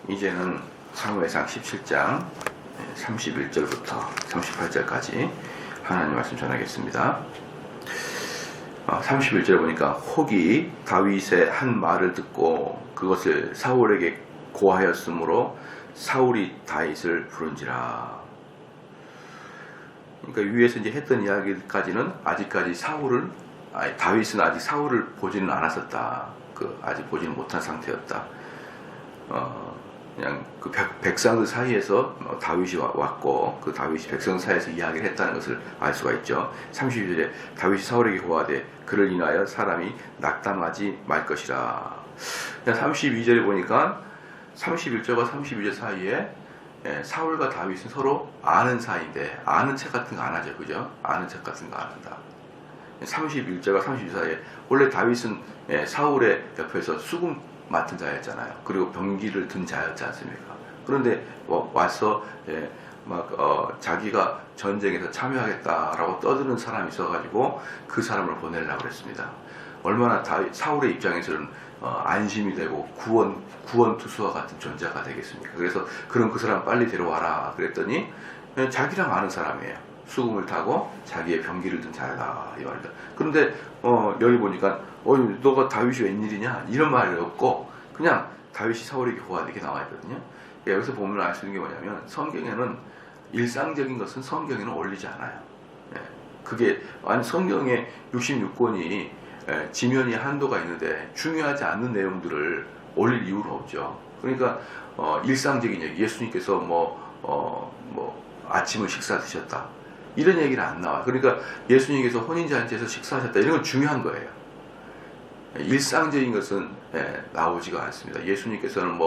이제는 사무엘상 17장 31절부터 38절까지 하나님 말씀 전하겠습니다. 31절에 보니까 혹이 다윗의 한 말을 듣고 그것을 사울에게 고하였으므로 사울이 다윗을 부른지라. 그러니까 위에서 이제 했던 이야기까지는 아직까지 다윗은 아직 사울을 보지는 않았었다. 아직 보지는 못한 상태였다. 그냥 그 백성들 사이에서 다윗이 왔고 그 다윗이 백성 사이에서 이야기를 했다는 것을 알 수가 있죠. 32절에 다윗이 사울에게 고하되 그를 인하여 사람이 낙담하지 말 것이라. 32절에 보니까 31절과 32절 사이에 사울과 다윗은 서로 아는 사이인데 아는 책 같은 거 안 하죠. 그죠? 아는 책 같은 거 안 한다. 31절과 32절 사이에 원래 다윗은 사울의 옆에서 수금 맡은 자였잖아요. 그리고 병기를 든 자였지 않습니까? 그런데 와서 자기가 전쟁에서 참여하겠다라고 떠드는 사람이 있어가지고 그 사람을 보내려고 그랬습니다. 얼마나 사울의 입장에서는 안심이 되고 구원투수와 같은 존재가 되겠습니까? 그래서 그럼 그 사람 빨리 데려와라 그랬더니 자기랑 아는 사람이에요. 수금을 타고 자기의 병기를 든 자다 이 말이다. 그런데 여기 보니까 너가 다윗이 웬일이냐 이런 말이 없고 그냥 다윗이 사울에게 고하되 이렇게 나와 있거든요. 여기서 보면 알 수 있는 게 뭐냐면 성경에는 일상적인 것은 성경에는 올리지 않아요. 그게 성경의 66권이 지면이 한도가 있는데 중요하지 않는 내용들을 올릴 이유가 없죠. 그러니까 일상적인 얘기, 예수님께서 아침을 식사 드셨다 이런 얘기는 안 나와요. 그러니까 예수님께서 혼인잔치에서 식사하셨다 이런 건 중요한 거예요. 일상적인 것은 나오지가 않습니다. 예수님께서는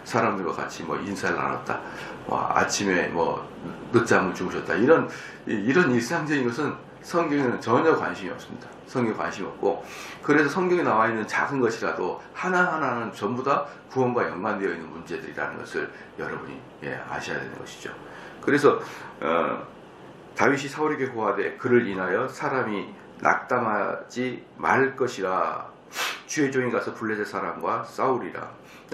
사람들과 같이 인사를 나눴다, 아침에 늦잠을 주무셨다 이런 일상적인 것은 성경에는 전혀 관심이 없습니다. 성경에 관심이 없고, 그래서 성경에 나와 있는 작은 것이라도 하나하나는 전부 다 구원과 연관되어 있는 문제들이라는 것을 여러분이 아셔야 되는 것이죠. 그래서 다윗이 사울에게 고하되 그를 인하여 사람이 낙담하지 말 것이라. 주의 종이 가서 블레셋 사람과 싸우리라.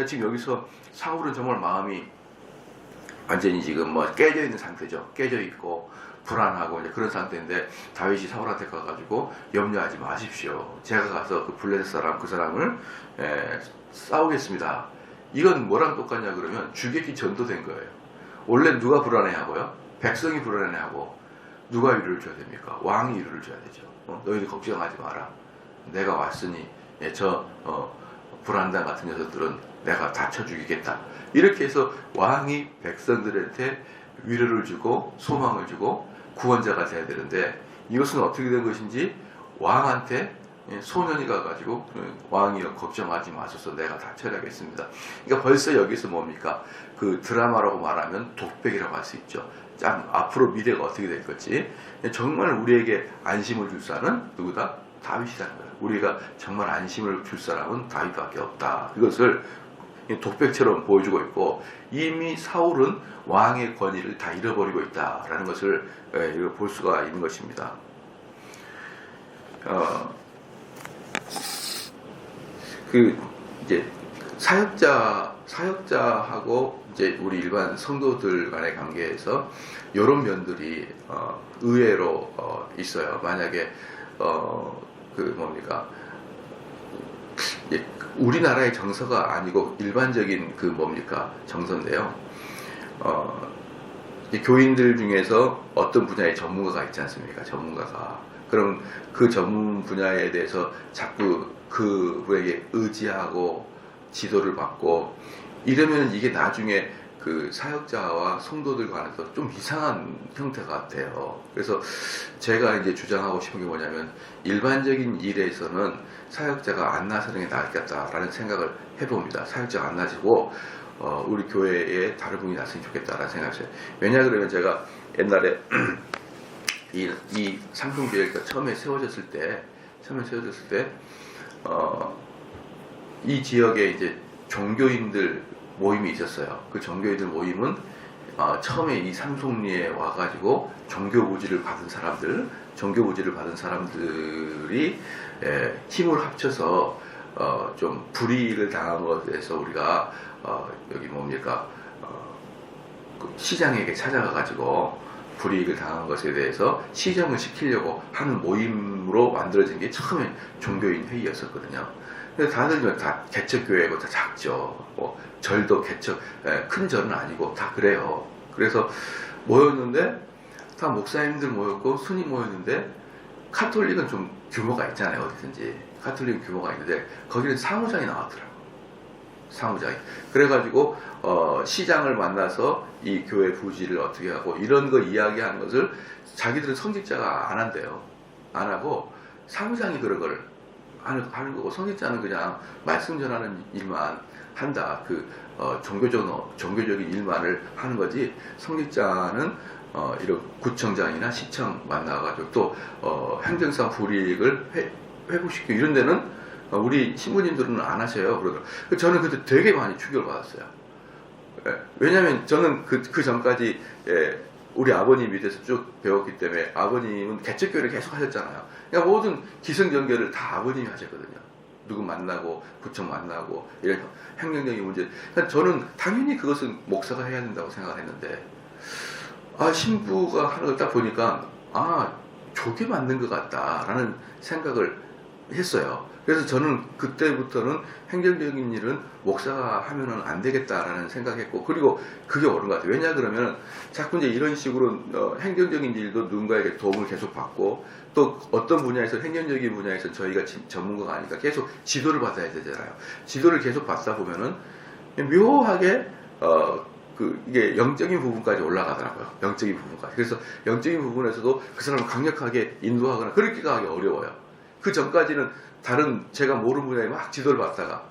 지금 여기서 사울은 정말 마음이 완전히 지금 깨져 있는 상태죠. 깨져 있고 불안하고 이제 그런 상태인데 다윗이 사울한테 가가지고 염려하지 마십시오. 제가 가서 그 블레셋 사람 그 사람을 싸우겠습니다. 이건 뭐랑 똑같냐 그러면 주객이 전도된 거예요. 원래 누가 불안해하고요? 백성이 불안해하고 누가 위로를 줘야 됩니까? 왕이 위로를 줘야 되죠. 너희들 걱정하지 마라. 내가 왔으니 불안당 같은 녀석들은 내가 다쳐 죽이겠다. 이렇게 해서 왕이 백성들한테 위로를 주고 소망을 주고 구원자가 돼야 되는데 이것은 어떻게 된 것인지 왕한테 소년이 가가지고 왕이여 걱정하지 마소서 내가 다 처리하겠습니다. 그러니까 벌써 여기서 뭡니까? 그 드라마라고 말하면 독백이라고 할 수 있죠. 참 앞으로 미래가 어떻게 될 건지 정말 우리에게 안심을 줄 사람은 누구다? 다윗이라는 거예요. 우리가 정말 안심을 줄 사람은 다윗밖에 없다. 이것을 독백처럼 보여주고 있고 이미 사울은 왕의 권위를 다 잃어버리고 있다라는 것을 볼 수가 있는 것입니다. 이제 사역자하고 이제 우리 일반 성도들 간의 관계에서 이런 면들이 의외로 있어요. 만약에 우리나라의 정서가 아니고 일반적인 정서인데요. 교인들 중에서 어떤 분야의 전문가가 있지 않습니까? 전문가가. 그럼 그 전문 분야에 대해서 자꾸 그분에게 의지하고 지도를 받고 이러면 이게 나중에 그 사역자와 성도들 간에서 좀 이상한 형태가 돼요. 그래서 제가 이제 주장하고 싶은 게 뭐냐면 일반적인 일에서는 사역자가 안 나서는 게 낫겠다라는 생각을 해봅니다. 사역자가 안 나지고 우리 교회에 다른 분이 났으면 좋겠다라는 생각을 해요. 왜냐 그러면 제가 옛날에 이 상품교회가 처음에 세워졌을 때 이 지역에 이제 종교인들 모임이 있었어요. 그 종교인들 모임은 처음에 이 삼송리에 와가지고 종교부지를 받은 사람들이 힘을 합쳐서 좀 불이익을 당한 것에 대해서 우리가 여기 뭡니까 그 시장에게 찾아가 가지고 불이익을 당한 것에 대해서 시정을 시키려고 하는 모임으로 만들어진 게 처음에 종교인 회의였었거든요. 근데 다들 다 개척교회고 다 작죠. 뭐 절도 큰 절은 아니고 다 그래요. 그래서 모였는데 다 목사님들 모였고 스님 모였는데 카톨릭은 좀 규모가 있잖아요. 어디든지 카톨릭은 규모가 있는데 거기는 사무장이 나왔더라고. 사무장이. 그래가지고 시장을 만나서 이 교회 부지를 어떻게 하고 이런 거 이야기하는 것을 자기들은 성직자가 안 한대요. 안 하고 사무장이 그런 걸 하는 거고 성직자는 그냥 말씀 전하는 일만 한다. 종교적인 일만을 하는 거지. 성직자는 이런 구청장이나 시청 만나가지고 또 행정상 불이익을 회복시키고 이런 데는 우리 신부님들은 안 하셔요. 그러더라고요. 저는 그때 되게 많이 충격을 받았어요. 왜냐하면 저는 그 전까지 우리 아버님 밑에서 쭉 배웠기 때문에 아버님은 개척교회를 계속 하셨잖아요. 그러니까 모든 기승전결을 다 아버님이 하셨거든요. 누구 만나고 구청 만나고 이런 행정적인 문제. 그러니까 저는 당연히 그것은 목사가 해야 된다고 생각을 했는데 신부가 하는 걸 딱 보니까 저게 맞는 것 같다라는 생각을 했어요. 그래서 저는 그때부터는 행정적인 일은 목사가 하면은 안 되겠다라는 생각했고, 그리고 그게 옳은 것 같아요. 왜냐 그러면 자꾸 이제 이런 식으로 행정적인 일도 누군가에게 도움을 계속 받고, 또 어떤 분야에서 행정적인 분야에서 저희가 전문가가 아니까 계속 지도를 받아야 되잖아요. 지도를 계속 받다 보면은 묘하게 이게 영적인 부분까지 올라가더라고요. 영적인 부분까지. 그래서 영적인 부분에서도 그 사람을 강력하게 인도하거나 그렇게 하기 어려워요. 그 전까지는 다른 제가 모르는 분야에 막 지도를 받다가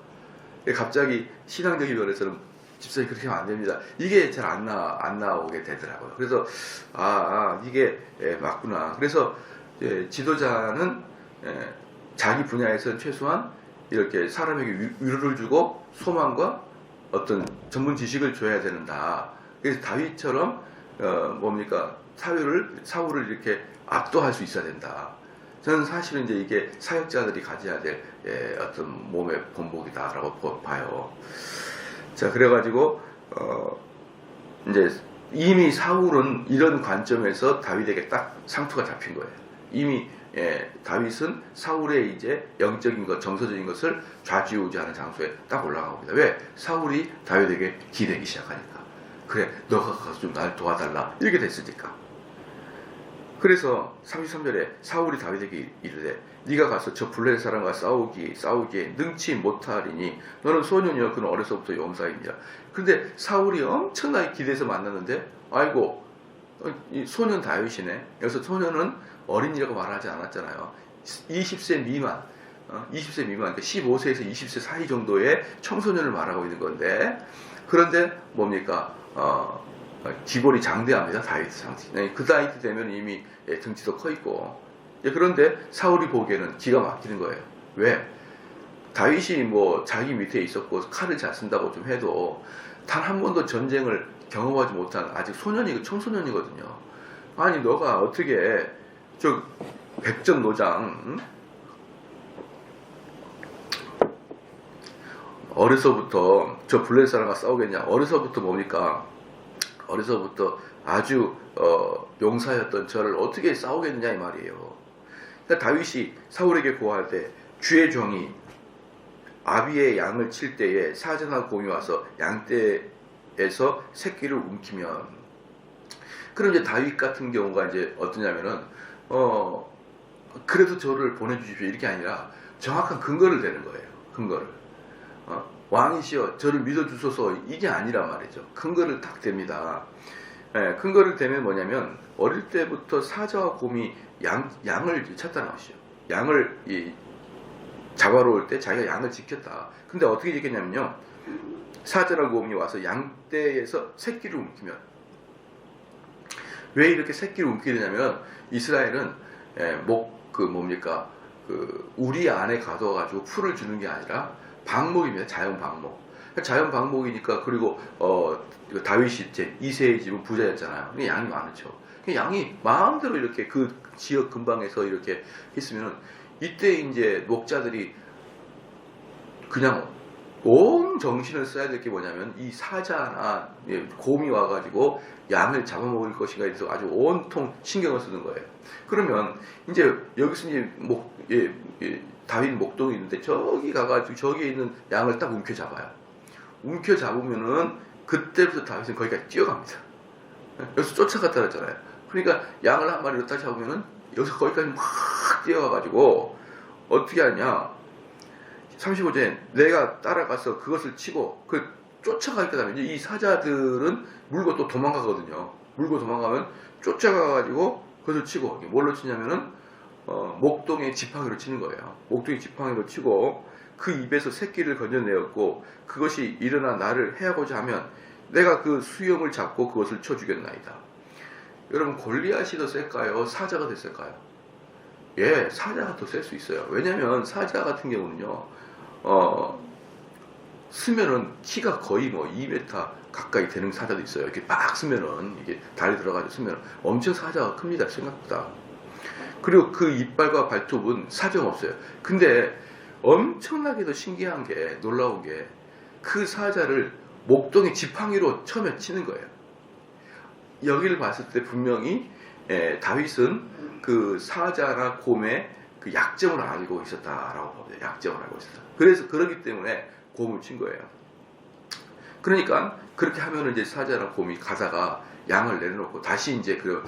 갑자기 신앙적인 면에서는 집사님 그렇게 하면 안 됩니다. 이게 잘 안 나오게 되더라고요. 그래서 이게 맞구나. 그래서 지도자는 자기 분야에서 최소한 이렇게 사람에게 위로를 주고 소망과 어떤 전문 지식을 줘야 된다. 그래서 다윗처럼 사울을 이렇게 압도할 수 있어야 된다. 저는 사실은 이제 이게 사역자들이 가져야 될 어떤 몸의 본보기다라고 봐요. 자, 그래가지고 이제 이미 사울은 이런 관점에서 다윗에게 딱 상투가 잡힌 거예요. 이미 다윗은 사울의 이제 영적인 것, 정서적인 것을 좌지우지하는 장소에 딱 올라가봅니다. 왜? 사울이 다윗에게 기대기 시작하니까. 그래, 너가 가서 좀 날 도와달라. 이렇게 됐으니까. 그래서 33절에 사울이 다윗에게 이르되 네가 가서 저 블레셋 사람과 싸우기에 능치 못하리니 너는 소년이여 그는 어려서부터 용사입니다. 그런데 사울이 엄청나게 기대해서 만났는데 아이고 이 소년 다윗이네. 여기서 소년은 어린이라고 말하지 않았잖아요. 20세 미만 20세 미만 그러니까 15세에서 20세 사이 정도의 청소년을 말하고 있는 건데, 그런데 뭡니까 기골이 장대합니다. 다윗 상태. 그 다윗 되면 이미 등치도 커 있고. 그런데 사울이 보기에는 기가 막히는 거예요. 왜? 다윗이 뭐 자기 밑에 있었고 칼을 잘 쓴다고 좀 해도 단 한 번도 전쟁을 경험하지 못한 아직 청소년이거든요. 아니 너가 어떻게 저 백전노장 어려서부터 저 블레셋 사람과 싸우겠냐? 어려서부터 뭡니까? 어려서부터 아주 용사였던 저를 어떻게 싸우겠냐 이 말이에요. 그러니까 다윗이 사울에게 고할 때 주의 종이 아비의 양을 칠 때에 사자나 곰이 와서 양떼에서 새끼를 움키면, 그럼 이제 다윗 같은 경우가 이제 어떠냐면은 그래도 저를 보내주십시오 이렇게 아니라 정확한 근거를 대는 거예요. 근거를 왕이시여 저를 믿어주소서 이게 아니란 말이죠. 근거를 딱 댑니다. 근거를 대면 뭐냐면 어릴 때부터 사자와 곰이 양을 찾다 나오시죠. 양을 잡아올 때 자기가 양을 지켰다. 근데 어떻게 지켰냐면요, 사자나 곰이 와서 양떼에서 새끼를 움키면, 왜 이렇게 새끼를 움키게 되냐면 이스라엘은 우리 안에 가둬가지고 풀을 주는 게 아니라 방목입니다. 자연 방목. 자연 방목이니까. 그리고 다윗이 이제 이새의 집은 부자였잖아요. 근데 양이 많죠. 양이 마음대로 이렇게 그 지역 근방에서 이렇게 있으면 이때 이제 목자들이 그냥 온 정신을 써야 될 게 뭐냐면 이 사자나 곰이 와가지고 양을 잡아먹을 것인가에 대해서 아주 온통 신경을 쓰는 거예요. 그러면 이제 여기서 이제 다윗 목동이 있는데 저기 가가지고 저기에 있는 양을 딱 움켜잡아요. 움켜잡으면은 그때부터 다윗은 거기까지 뛰어갑니다. 여기서 쫓아갔다 그랬잖아요. 그러니까 양을 한 마리로 딱 잡으면은 여기서 거기까지 막 뛰어가가지고 어떻게 하냐? 35절에 내가 따라가서 그것을 치고 쫓아가게 되면 이 사자들은 물고 또 도망가거든요. 물고 도망가면 쫓아가가지고 그것을 치고 뭘로 치냐면은 목동의 지팡이로 치는 거예요. 목동의 지팡이로 치고 그 입에서 새끼를 건져내었고 그것이 일어나 나를 해하고자 하면 내가 그 수염을 잡고 그것을 쳐 죽였나이다. 여러분 골리앗이 더 셀까요? 사자가 더 셀까요? 예, 사자가 더 셀 수 있어요. 왜냐면 사자 같은 경우는요, 쓰면은 키가 거의 뭐 2m 가까이 되는 사자도 있어요. 이렇게 빡 쓰면은, 이게 다리 들어가지고 쓰면 엄청 사자가 큽니다. 생각보다. 그리고 그 이빨과 발톱은 사정없어요. 근데 엄청나게도 신기한 게, 놀라운 게, 그 사자를 목동의 지팡이로 처음에 치는 거예요. 여기를 봤을 때 분명히 다윗은 그 사자나 곰의 그 약점을 알고 있었다라고 봅니다. 약점을 알고 있었다. 그래서 그러기 때문에 곰을 친 거예요. 그러니까 그렇게 하면은 이제 사자나 곰이 가다가 양을 내려놓고 다시 이제 그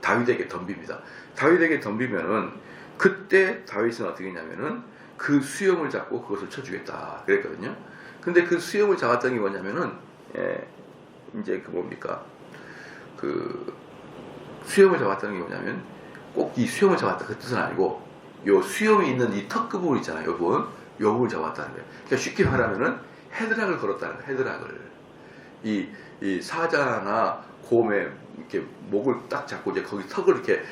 다윗에게 덤빕니다. 다윗에게 덤비면은 그때 다윗은 어떻게 했냐면은 그 수염을 잡고 그것을 쳐주겠다 그랬거든요. 근데 그 수염을 잡았던 게 뭐냐면은 이제 그 뭡니까? 그 수염을 잡았다는 게 뭐냐면 꼭 이 수염을 잡았다 그 뜻은 아니고 요 수염이 있는 이 턱 그 부분 있잖아요. 요 부분을 잡았다는 거예요. 그러니까 쉽게 말하면은 헤드락을 걸었다는 거예요. 헤드락을. 이 사자나 곰의 이렇게 목을 딱 잡고 이제 거기 턱을 이렇게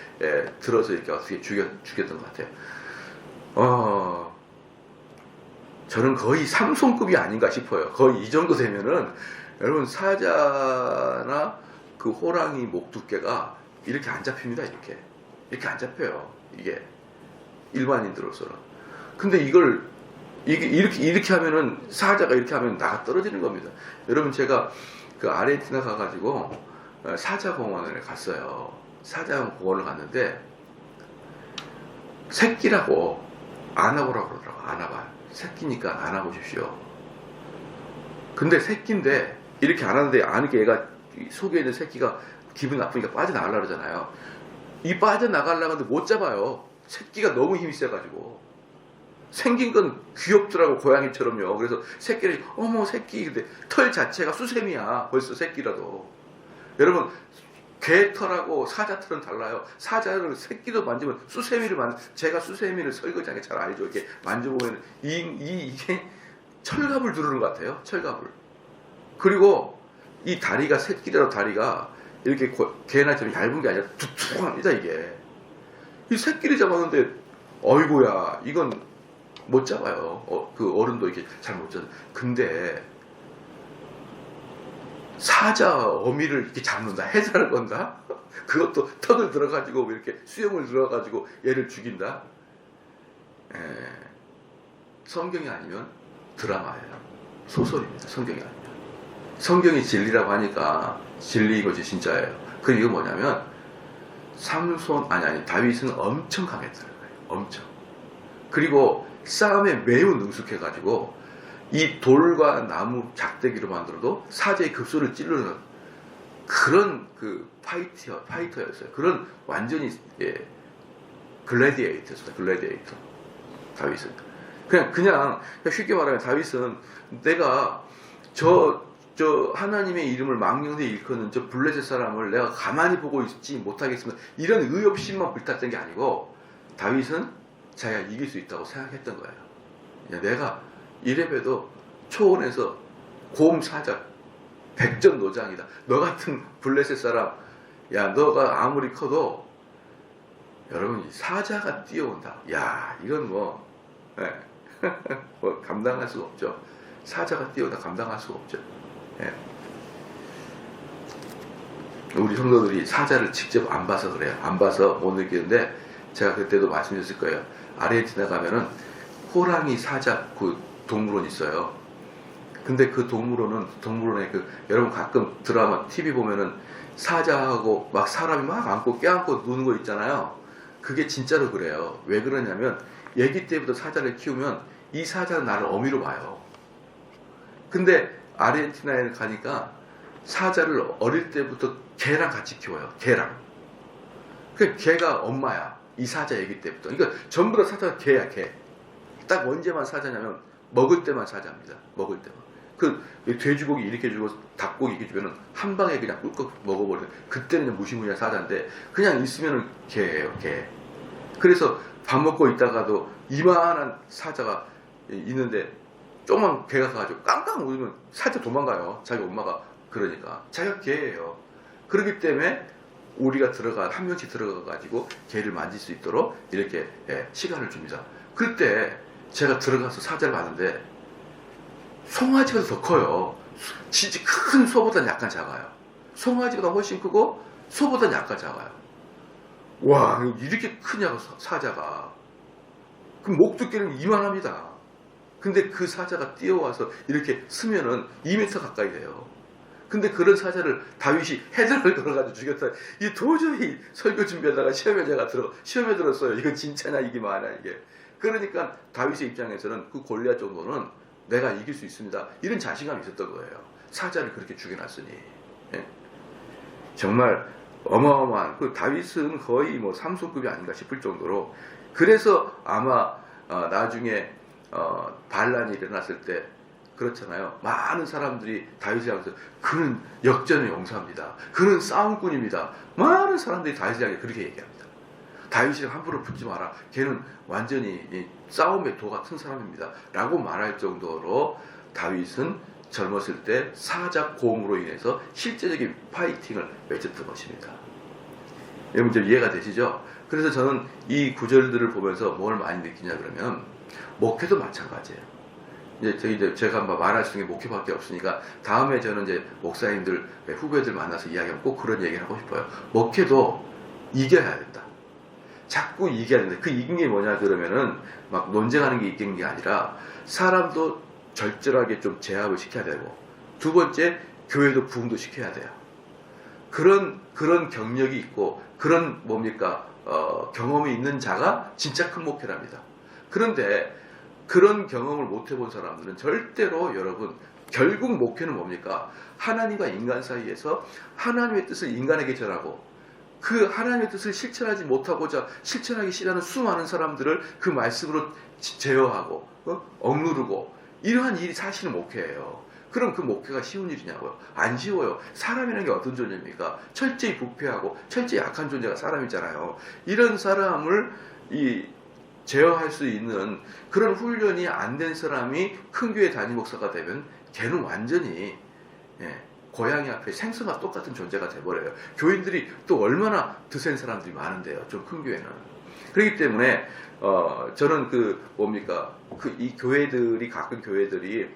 들어서 이렇게 어떻게 죽였던 것 같아요. 저는 거의 삼손급이 아닌가 싶어요. 거의 이 정도 되면은 여러분 사자나 그 호랑이 목 두께가 이렇게 안 잡힙니다. 이렇게 안 잡혀요. 이게 일반인들로서는. 근데 이렇게 하면은 사자가 이렇게 하면 나가 떨어지는 겁니다. 여러분 제가 그 아르헨티나 가가지고 사자공원에 갔어요. 사자공원을 갔는데 새끼라고 안아보라고 그러더라고. 안아봐. 새끼니까 안아보십시오. 근데 새끼인데 이렇게 안았는데 안으니까 얘가 속에 있는 새끼가 기분 나쁘니까 빠져나가려고 그러잖아요. 이 빠져나가려고 하는데 못 잡아요. 새끼가 너무 힘이 세가지고. 생긴 건 귀엽더라고, 고양이처럼요. 그래서 새끼를, 어머, 새끼. 근데 털 자체가 수세미야. 벌써 새끼라도. 여러분, 개 털하고 사자 털은 달라요. 사자는 새끼도 만지면 수세미를 제가 수세미를 설거지하게 잘 알죠. 이렇게 만져보면 이게 철갑을 두르는 것 같아요. 철갑을. 그리고 이 다리가, 새끼라도 다리가 이렇게 개나 좀 얇은 게 아니라 두툼합니다, 이게. 이 새끼를 잡았는데, 어이구야, 이건 못 잡아요. 그 어른도 이렇게 잘 못 잡아요. 근데, 사자 어미를 이렇게 잡는다? 해설을 건다? 그것도 턱을 들어가지고, 이렇게 수염을 들어가지고 얘를 죽인다? 성경이 아니면 드라마예요. 소설입니다. 성경이 아니면. 성경이 진리라고 하니까 진리인 것이 진짜예요. 그 이유가 뭐냐면 다윗은 엄청 강했다는 거예요. 엄청. 그리고 싸움에 매우 능숙해가지고 이 돌과 나무 작대기로 만들어도 사자의 급소를 찌르는 그런 그 파이터였어요. 그런 완전히 글래디에이터였어요. 글래디에이터. 다윗은. 그냥 쉽게 말하면 다윗은 내가 저 하나님의 이름을 망령되이 일컫는 저 블레셋 사람을 내가 가만히 보고 있지 못하겠으면 이런 의협심만 불탔던 게 아니고 다윗은 자기가 이길 수 있다고 생각했던 거예요. 내가 이래봬도 초원에서 곰 사자 백전노장이다. 너 같은 블레셋 사람, 야 너가 아무리 커도 여러분 사자가 뛰어온다. 야 이건 뭐 감당할 수가 없죠. 사자가 뛰어온다 감당할 수가 없죠. 우리 성도들이 사자를 직접 안 봐서 그래요. 안 봐서 못 느끼는데 제가 그때도 말씀드렸을 거예요. 아르헨티나 가면은 호랑이 사자 그 동물원이 있어요. 근데 그 동물원에 여러분 가끔 드라마 TV 보면은 사자하고 막 사람이 막 안고 껴안고 노는 거 있잖아요. 그게 진짜로 그래요. 왜 그러냐면 아기 때부터 사자를 키우면 이 사자는 나를 어미로 봐요. 근데 아르헨티나에 가니까 사자를 어릴 때부터 개랑 같이 키워요. 개랑. 그 개가 엄마야. 이 사자 아기 때부터. 그러니까 전부 다 사자가 개야, 개. 딱 언제만 사자냐면 먹을 때만 사자입니다. 먹을 때만. 그 돼지고기 이렇게 주고 닭고기 이렇게 주면은 한 방에 그냥 꿀꺽 먹어버려요. 그때는 그냥 무시무시한 사자인데 그냥 있으면은 개예요, 개. 그래서 밥 먹고 있다가도 이만한 사자가 있는데 조그만 개가 가가지고 깡깡 울면 사자 도망가요. 자기 엄마가 그러니까. 자기가 개예요. 그렇기 때문에 우리가 한 명씩 들어가가지고 개를 만질 수 있도록 이렇게 시간을 줍니다. 그때 제가 들어가서 사자를 봤는데 송아지가 더 커요. 진짜 큰 소보다는 약간 작아요. 송아지가 훨씬 크고 소보다는 약간 작아요. 와, 이렇게 크냐고 사자가. 그럼 목두께는 이만합니다. 근데 그 사자가 뛰어와서 이렇게 쓰면은 2m 가까이 돼요. 근데 그런 사자를 다윗이 헤드를 걸어가지고 죽였다. 이 도저히 설교 준비하다가 시험에 들었어요. 이거 진짜냐 이게 뭐냐 이게. 그러니까 다윗의 입장에서는 그 골리앗 정도는 내가 이길 수 있습니다. 이런 자신감이 있었던 거예요. 사자를 그렇게 죽여놨으니. 예? 정말 어마어마한, 그 다윗은 거의 뭐 삼손급이 아닌가 싶을 정도로. 그래서 아마 나중에 반란이 일어났을 때 그렇잖아요. 많은 사람들이 다윗을 향해서 그는 역전의 용사입니다. 그는 싸움꾼입니다. 많은 사람들이 다윗을 향해 그렇게 얘기합니다. 다윗이랑 함부로 붙지 마라. 걔는 완전히 싸움의 도 같은 사람입니다. 라고 말할 정도로 다윗은 젊었을 때 사자 고음으로 인해서 실제적인 파이팅을 맺었던 것입니다. 여러분 좀 이해가 되시죠? 그래서 저는 이 구절들을 보면서 뭘 많이 느끼냐 그러면 목회도 마찬가지예요. 이제 제가 말할 수 있는 게 목회밖에 없으니까 다음에 저는 이제 목사님들 후배들 만나서 이야기하면 꼭 그런 얘기를 하고 싶어요. 목회도 이겨야 된다. 자꾸 이겨야 된다. 그 이긴 게 뭐냐 그러면은 막 논쟁하는 게 이긴 게 아니라 사람도 절절하게 좀 제압을 시켜야 되고, 두 번째 교회도 부흥도 시켜야 돼요. 그런 경력이 있고 그런 경험이 있는 자가 진짜 큰 목회랍니다. 그런데 그런 경험을 못 해본 사람들은 절대로 여러분 결국 목회는 뭡니까? 하나님과 인간 사이에서 하나님의 뜻을 인간에게 전하고 그 하나님의 뜻을 실천하지 못하고자 실천하기 싫어하는 수많은 사람들을 그 말씀으로 제어하고 억누르고 이러한 일이 사실은 목회예요. 그럼 그 목회가 쉬운 일이냐고요? 안 쉬워요. 사람이라는 게 어떤 존재입니까? 철저히 부패하고 철저히 약한 존재가 사람이잖아요. 이런 사람을 제어할 수 있는 그런 훈련이 안 된 사람이 큰 교회 담임 목사가 되면 걔는 완전히 고양이 앞에 생선과 똑같은 존재가 돼버려요. 교인들이 또 얼마나 드센 사람들이 많은데요. 좀 큰 교회는. 그렇기 때문에 저는 이 교회들이 가끔 교회들이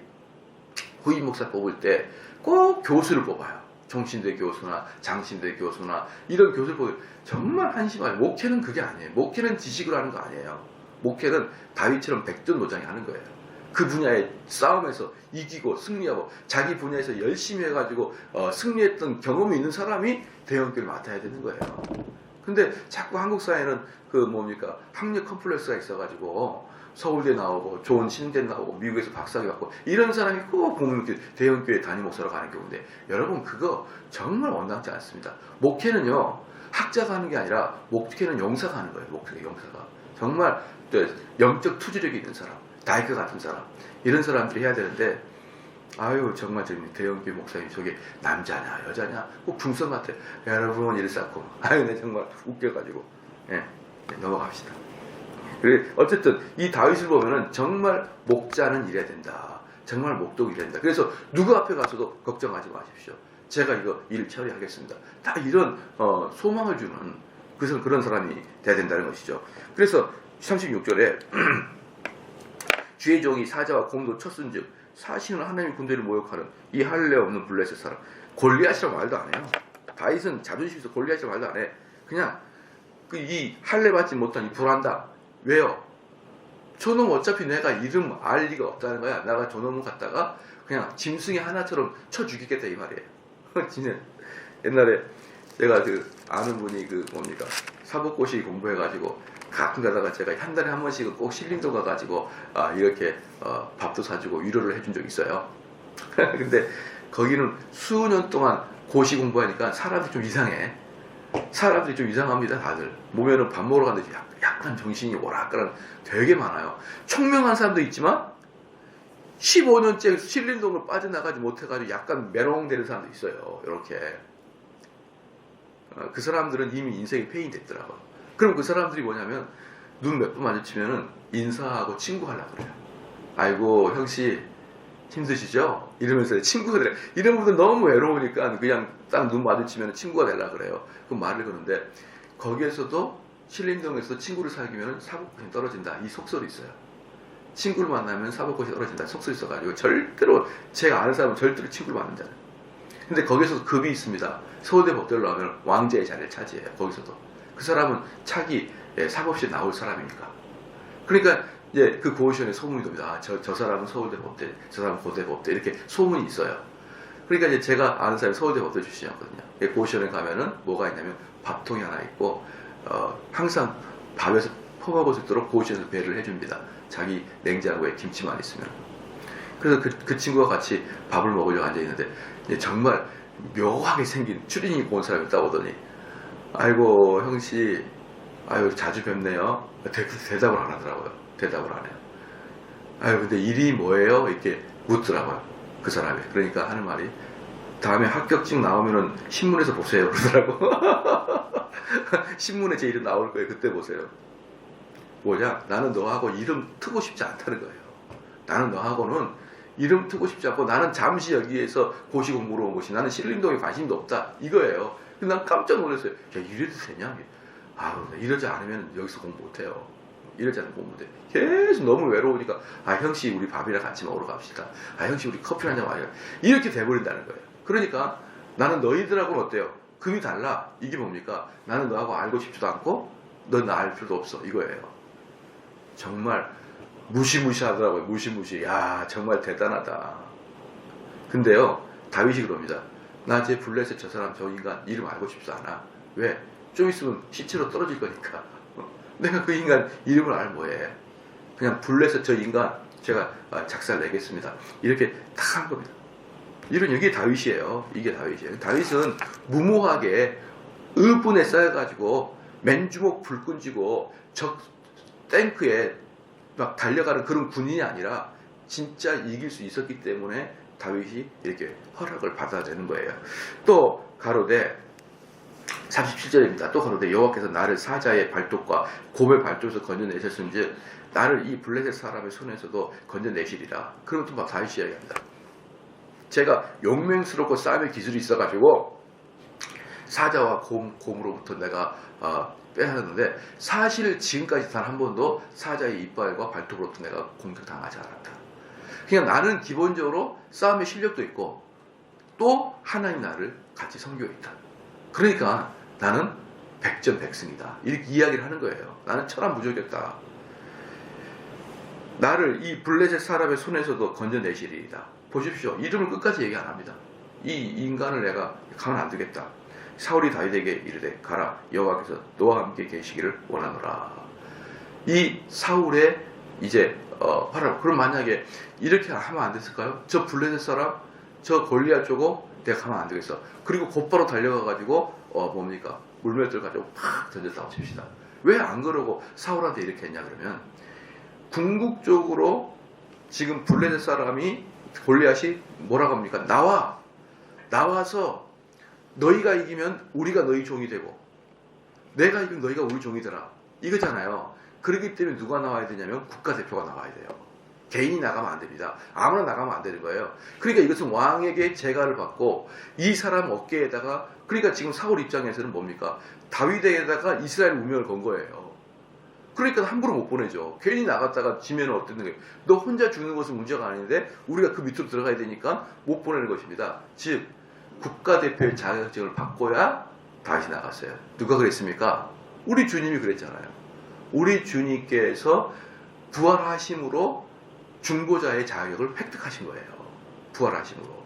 후임 목사 뽑을 때 꼭 교수를 뽑아요. 종신대 교수나 장신대 교수나 이런 교수를 뽑아요. 정말 한심해요. 목회는 그게 아니에요. 목회는 지식으로 하는 거 아니에요. 목회는 다윗처럼 백전노장이 하는 거예요. 그 분야의 싸움에서 이기고 승리하고 자기 분야에서 열심히 해가지고 승리했던 경험이 있는 사람이 대형교회를 맡아야 되는 거예요. 근데 자꾸 한국 사회는 학력 컴플렉스가 있어가지고 서울대 나오고 좋은 신대 나오고 미국에서 박사학위 받고 이런 사람이 꼭 대형교회 담임 목사로 가는 경우인데, 여러분 그거 정말 원당치 않습니다. 목회는요 학자가 하는 게 아니라 목회는 용사가 하는 거예요. 목회가 용사가 정말 영적 투지력이 있는 사람, 다이크 같은 사람, 이런 사람들이 해야 되는데, 정말 대형교회 목사님 저게 남자냐 여자냐 꼭 중성 같아. 여러분 이를 쌓고 내 정말 웃겨가지고 넘어갑시다. 어쨌든 이 다윗을 보면은 정말 목자는 이래야 된다. 정말 목독이 이래야 된다. 그래서 누구 앞에 가서도 걱정하지 마십시오. 제가 이거 일 처리하겠습니다. 다 이런 소망을 주는 그런 사람이 돼야 된다는 것이죠. 그래서 36절에 주의 종이 사자와 곰도 쳤은즉 사시는 하나님의 군대를 모욕하는 이 할례 없는 블레셋 사람. 골리앗이라고 말도 안 해요. 다윗은 자존심이 있어 골리앗이라고 말도 안 해. 그냥 이 할례 받지 못한 이 불안다. 왜요? 저놈 어차피 내가 이름 알 리가 없다는 거야. 내가 저놈을 갖다가 그냥 짐승이 하나처럼 쳐 죽이겠다 이 말이에요. 진짜 옛날에 제가 그 아는 분이 그 뭡니까 사법고시 공부해가지고 가끔 가다가 제가 한 달에 한 번씩은 꼭 신림동 가가지고 이렇게 밥도 사주고 위로를 해준 적이 있어요. 근데 거기는 수년 동안 고시 공부하니까 사람들이 좀 이상해. 사람들이 좀 이상합니다. 다들 보면은 밥 먹으러 갔는데 약간 정신이 오락가락 되게 많아요. 총명한 사람도 있지만 15년째 신림동을 빠져나가지 못해가지고 약간 메롱되는 사람도 있어요. 이렇게 그 사람들은 이미 인생이 페인이 됐더라고요. 그럼 그 사람들이 뭐냐면 눈 몇 번 마주치면은 인사하고 친구하려고 그래요. 아이고 형씨 힘드시죠? 이러면서 친구가 되려. 이런 분들 너무 외로우니까 그냥 딱 눈 마주치면 친구가 되려고 그래요. 그 말을 그러는데 거기에서도 신림동에서 친구를 사귀면 사법고시 떨어진다. 이 속설이 있어요. 친구를 만나면 사법고시 떨어진다. 속설이 있어가지고 절대로 제가 아는 사람은 절대로 친구를 만나잖아요. 근데 거기서도 급이 있습니다. 서울대 법대로 나오면 왕자의 자리를 차지해요. 거기서도. 그 사람은 차기 사법시에 나올 사람이니까. 그러니까 이제 그 고시원에 소문이 돕니다. 저 사람은 서울대 법대, 저 사람은 고대 법대 이렇게 소문이 있어요. 그러니까 이제 제가 아는 사람이 서울대 법대 출신이었거든요. 고시원에 가면은 뭐가 있냐면 밥통이 하나 있고 항상 밥에서 퍼먹을 수 있도록 고시원에서 배를 해줍니다. 자기 냉장고에 김치만 있으면. 그래서 그 친구와 같이 밥을 먹으려고 앉아있는데 정말 묘하게 생긴 추리닝 입고 온 사람이 따오더니 아이고 형씨 아유 자주 뵙네요. 대답을 안 하더라고요. 대답을 안 해요. 아유 근데 일이 뭐예요? 이렇게 묻더라고요. 그 사람이. 그러니까 하는 말이 다음에 합격증 나오면은 신문에서 보세요. 그러더라고. 신문에 제 이름 나올 거예요. 그때 보세요. 뭐냐? 나는 너하고 이름 트고 싶지 않다는 거예요. 나는 너하고는 이름 트고 싶지 않고 나는 잠시 여기에서 고시 공부로 온 것이 나는 신림동에 관심도 없다. 이거예요. 근데 난 깜짝 놀랐어요. 야 이래도 되냐? 아우 이러지 않으면 여기서 공부 못해요. 이러지 않으면 공부 못해. 계속 너무 외로우니까 형씨 우리 밥이랑 같이 먹으러 갑시다. 형씨 우리 커피 한잔 마셔. 이렇게 돼버린다는 거예요. 그러니까 나는 너희들하고는 어때요? 금이 달라. 이게 뭡니까? 나는 너하고 알고 싶지도 않고 넌 나 알 필요도 없어. 이거예요. 정말 무시무시하더라고요. 무시무시. 야 정말 대단하다. 근데요 다윗이 그럽니다. 나 제 블레셋 저 사람 저 인간 이름 알고 싶지 않아. 왜? 좀 있으면 시체로 떨어질 거니까. 내가 그 인간 이름을 알면 뭐해. 그냥 블레셋 저 인간 제가 작살 내겠습니다. 이렇게 딱 한 겁니다. 이게 다윗이에요. 이게 다윗이에요. 다윗은 무모하게 의분에 쌓여가지고 맨주먹 불끈 쥐고 적 탱크에 막 달려가는 그런 군인이 아니라 진짜 이길 수 있었기 때문에 다윗이 이렇게 허락을 받아야 되는 거예요. 또 가로되 37절입니다. 또 가로되 여호와께서 나를 사자의 발톱과 곰의 발톱에서 건져내셨은즉 나를 이 블레셋 사람의 손에서도 건져내시리라. 그러면 또 막 다윗이 이야기합니다. 제가 용맹스럽고 싸움의 기술이 있어가지고 사자와 곰으로부터 내가 빼앗았는데 사실 지금까지 단 한 번도 사자의 이빨과 발톱으로부터 내가 공격당하지 않았다. 그냥 나는 기본적으로 싸움의 실력도 있고 또 하나님 나를 같이 섬기고 있다. 그러니까 나는 백전백승이다. 이렇게 이야기를 하는 거예요. 나는 천하무적이었다. 나를 이 블레셋 사람의 손에서도 건져내시리이다. 보십시오. 이름을 끝까지 얘기 안 합니다. 이 인간을 내가 가만 안 두겠다. 사울이 다윗에게 이르되 가라 여호와께서 너와 함께 계시기를 원하노라. 이 사울의 이제 바로 그럼 만약에 이렇게 하면 안 됐을까요? 저 블레셋 사람 저 골리앗 쪼고 내가 가만 안 되겠어. 그리고 곧바로 달려가가지고 뭡니까 물맷돌 가지고 팍 던졌다고 칩시다. 왜 안 그러고 사울한테 이렇게 했냐 그러면 궁극적으로 지금 블레셋 사람이 골리앗이 뭐라고 합니까? 나와서 너희가 이기면 우리가 너희 종이 되고 내가 이기면 너희가 우리 종이 되라 이거잖아요. 그렇기 때문에 누가 나와야 되냐면 국가대표가 나와야 돼요. 개인이 나가면 안 됩니다. 아무나 나가면 안 되는 거예요. 그러니까 이것은 왕에게 제가를 받고 이 사람 어깨에다가 그러니까 지금 사울 입장에서는 뭡니까? 다윗에다가 이스라엘 운명을 건 거예요. 그러니까 함부로 못 보내죠. 괜히 나갔다가 지면 어떤 거예요. 너 혼자 죽는 것은 문제가 아닌데 우리가 그 밑으로 들어가야 되니까 못 보내는 것입니다. 즉 국가대표의 자격증을 받고야 다시 나갔어요. 누가 그랬습니까? 우리 주님이 그랬잖아요. 우리 주님께서 부활하심으로 중보자의 자격을 획득하신 거예요. 부활하심으로.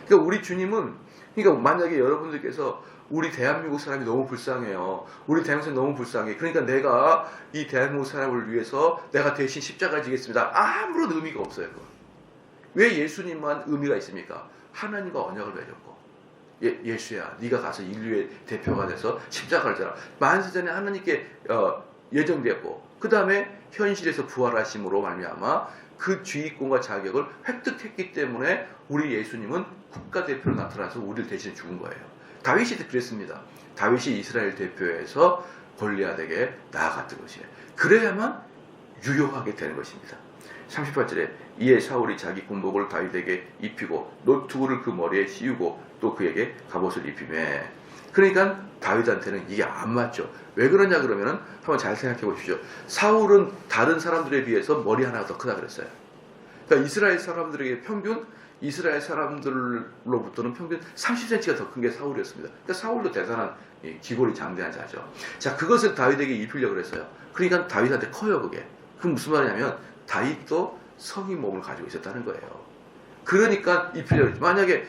그러니까 우리 주님은, 그러니까 만약에 여러분들께서 우리 대한민국 사람이 너무 불쌍해요. 우리 대한민국 사람이 너무 불쌍해. 그러니까 내가 이 대한민국 사람을 위해서 내가 대신 십자가 지겠습니다. 아무런 의미가 없어요. 그건. 왜 예수님만 의미가 있습니까? 하나님과 언약을 맺었고, 예수야, 네가 가서 인류의 대표가 돼서 십자가를 져라. 만세전에 하나님께 예정되었고, 그 다음에 현실에서 부활하심으로 말미암아 그 주의권과 자격을 획득했기 때문에 우리 예수님은 국가대표로 나타나서 우리를 대신 죽은 거예요. 다윗이 그랬습니다. 다윗이 이스라엘 대표에서 골리앗에게 나아갔던 것이에요. 그래야만 유효하게 되는 것입니다. 38절에 이에 사울이 자기 군복을 다윗에게 입히고 노투구를 그 머리에 씌우고 또 그에게 갑옷을 입히매. 그러니까 다윗한테는 이게 안 맞죠. 왜 그러냐 그러면은 한번 잘 생각해 보십시오. 사울은 다른 사람들에 비해서 머리 하나가 더 크다 그랬어요. 그러니까 이스라엘 사람들에게 평균, 이스라엘 사람들로부터는 평균 30cm가 더 큰 게 사울이었습니다. 그러니까 사울도 대단한 기골이 장대한 자죠. 자, 그것을 다윗에게 입히려고 그랬어요. 그러니까 다윗한테 커요, 그게. 그럼 무슨 말이냐면 다윗도 성인 몸을 가지고 있었다는 거예요. 그러니까 입히려고 했지. 만약에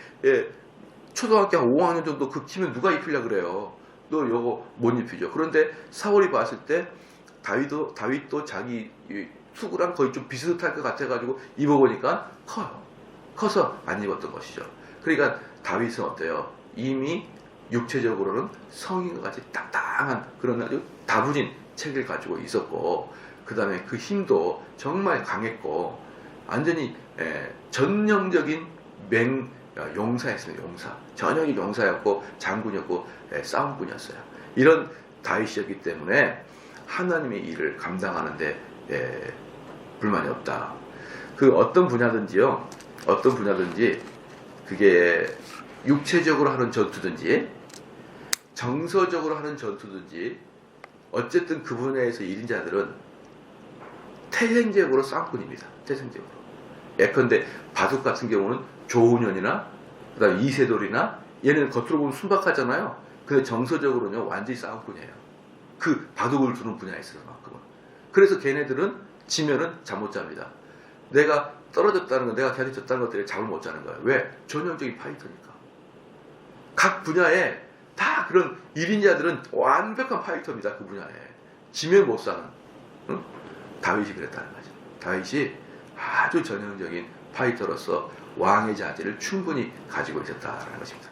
초등학교 한 5학년 정도 그 키면 누가 입히려고 그래요. 너 이거 못 입히죠. 그런데 사울이 봤을 때 다윗도 자기 투구랑 거의 좀 비슷할 것 같아가지고 입어보니까 커요. 커서 안 입었던 것이죠. 그러니까 다윗은 어때요? 이미 육체적으로는 성인과 같이 딱딱한 그런 아주 다부진 체를 가지고 있었고, 그 다음에 그 힘도 정말 강했고, 완전히 전형적인 용사였습니다. 용사. 전형이 용사였고 장군이었고 싸움꾼이었어요. 이런 다윗이었기 때문에 하나님의 일을 감당하는데 불만이 없다. 그 어떤 분야든지 그게 육체적으로 하는 전투든지 정서적으로 하는 전투든지 어쨌든 그 분야에서 1인자들은 태생적으로 싸움꾼입니다. 태생적으로. 예컨대 바둑 같은 경우는 조훈현이나 그다음에 이세돌이나 얘는 겉으로 보면 순박하잖아요. 근데 정서적으로는 완전히 싸움꾼이에요. 그 바둑을 두는 분야에 있어서만큼은. 그래서 걔네들은 지면은 잠 못 잡니다. 내가 떨어졌다는 건, 내가 걔한테 졌다는 것들에 잠을 못 자는 거예요. 왜? 전형적인 파이터니까. 각 분야에 다 그런 1인자들은 완벽한 파이터입니다. 그 분야에. 지면 못 사는. 응? 다윗이 그랬다는 거죠. 다윗이 아주 전형적인 파이터로서 왕의 자질을 충분히 가지고 있었다는 것입니다.